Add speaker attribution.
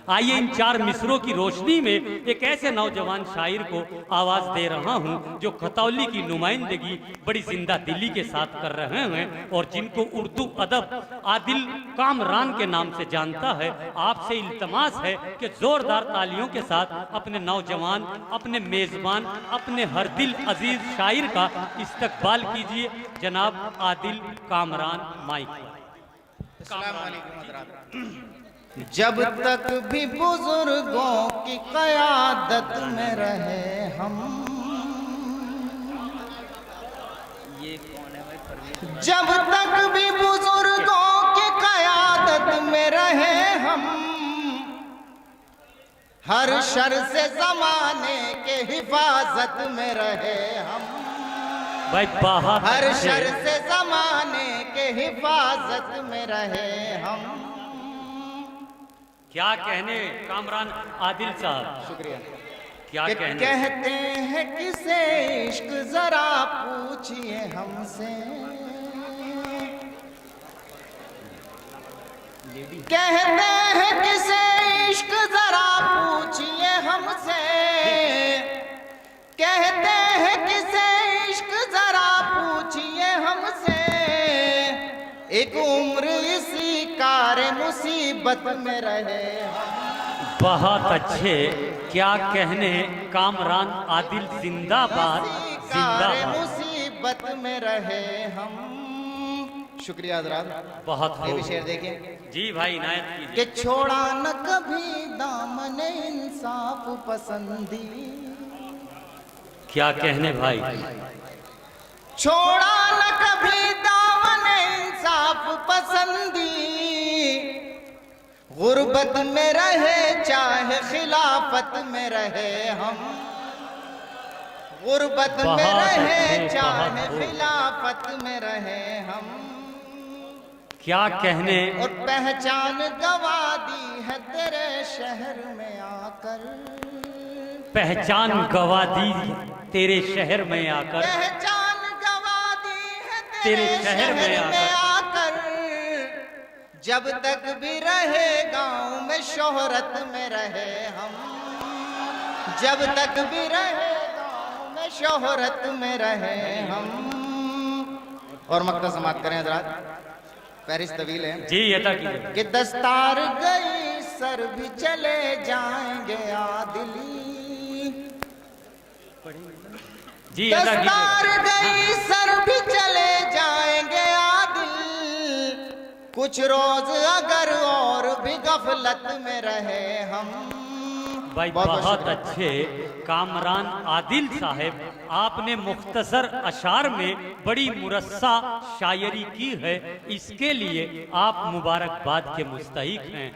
Speaker 1: आइए इन 4 मिसरों की रोशनी में एक ऐसे नौजवान शायर को आवाज दे रहा हूं जो खतौली की नुमाइंदगी बड़ी जिंदा दिली के साथ कर रहे हैं और जिनको उर्दू अदब आदिल कामरान के नाम से जानता है। आपसे इल्तमास है कि जोरदार तालियों के साथ अपने नौजवान, अपने मेजबान, अपने हर दिल अजीज शायर का इस्तकबाल कीजिए। जनाब आदिल कामरान माइक।
Speaker 2: जब तक भी बुजुर्गों की क़यादत में रहे हम, ये कौन है भाई? जब तक भी बुजुर्गों की क़यादत में रहे हम, हर शर से ज़माने के हिफाजत में रहे हम
Speaker 1: भाई,
Speaker 2: हर शर से ज़माने के हिफाजत में रहे हम।
Speaker 1: क्या कहने कामरान आदिल साहब,
Speaker 2: शुक्रिया।
Speaker 1: क्या कहने?
Speaker 2: कहते हैं किसे इश्क जरा पूछिए हमसे, कहते हैं किसे इश्क जरा पूछिए हमसे, कहते हैं किसे इश्क जरा पूछिए हमसे, एक उम्र इसी कार मुसीबत में रहे हम।
Speaker 1: बहुत अच्छे, क्या कहने कामरान आदिल जिंदाबाद जिंदाबाद।
Speaker 2: मुसीबत में रहे हम। शुक्रिया हज़रात।
Speaker 1: बहुत
Speaker 2: ये भी शेर देखिए
Speaker 1: जी भाई, इनायत कीजिए।
Speaker 2: कि छोड़ा न कभी दामन इंसाफ पसंदी,
Speaker 1: क्या कहने भाई?
Speaker 2: छोड़ा न कभी दामन इंसाफ पसंदी, गुर्बत में रहे चाहे खिलाफत में रहे हम, गुर्बत में रहे चाहे खिलाफत में रहे हम।
Speaker 1: क्या कहने?
Speaker 2: और पहचान गवा दी है तेरे शहर में आकर,
Speaker 1: पहचान गवा दी तेरे शहर में आकर,
Speaker 2: पहचान गवा दी है
Speaker 1: तेरे शहर में
Speaker 2: आकर, जब तक भी रहे गांव में शोहरत में रहे हम, जब तक भी रहे गांव में शोहरत में रहे हम। और मक्ता समाप्त करें हज़रात, फहरिस्त तवील है
Speaker 1: जी। अदा कीजिए
Speaker 2: कि दस्तार गई सर भी चले जाएंगे आदिली,
Speaker 1: जी।
Speaker 2: दस्तार गई सर भी चले जाएंगे आदिल, कुछ रोज अगर और भी गफलत में रहे हम।
Speaker 1: भाई बहुत अच्छे कामरान आदिल साहब, आपने मुख्तसर अशार में बड़ी मुरस्सा शायरी की है, इसके लिए आप मुबारकबाद के मुस्तहिक हैं।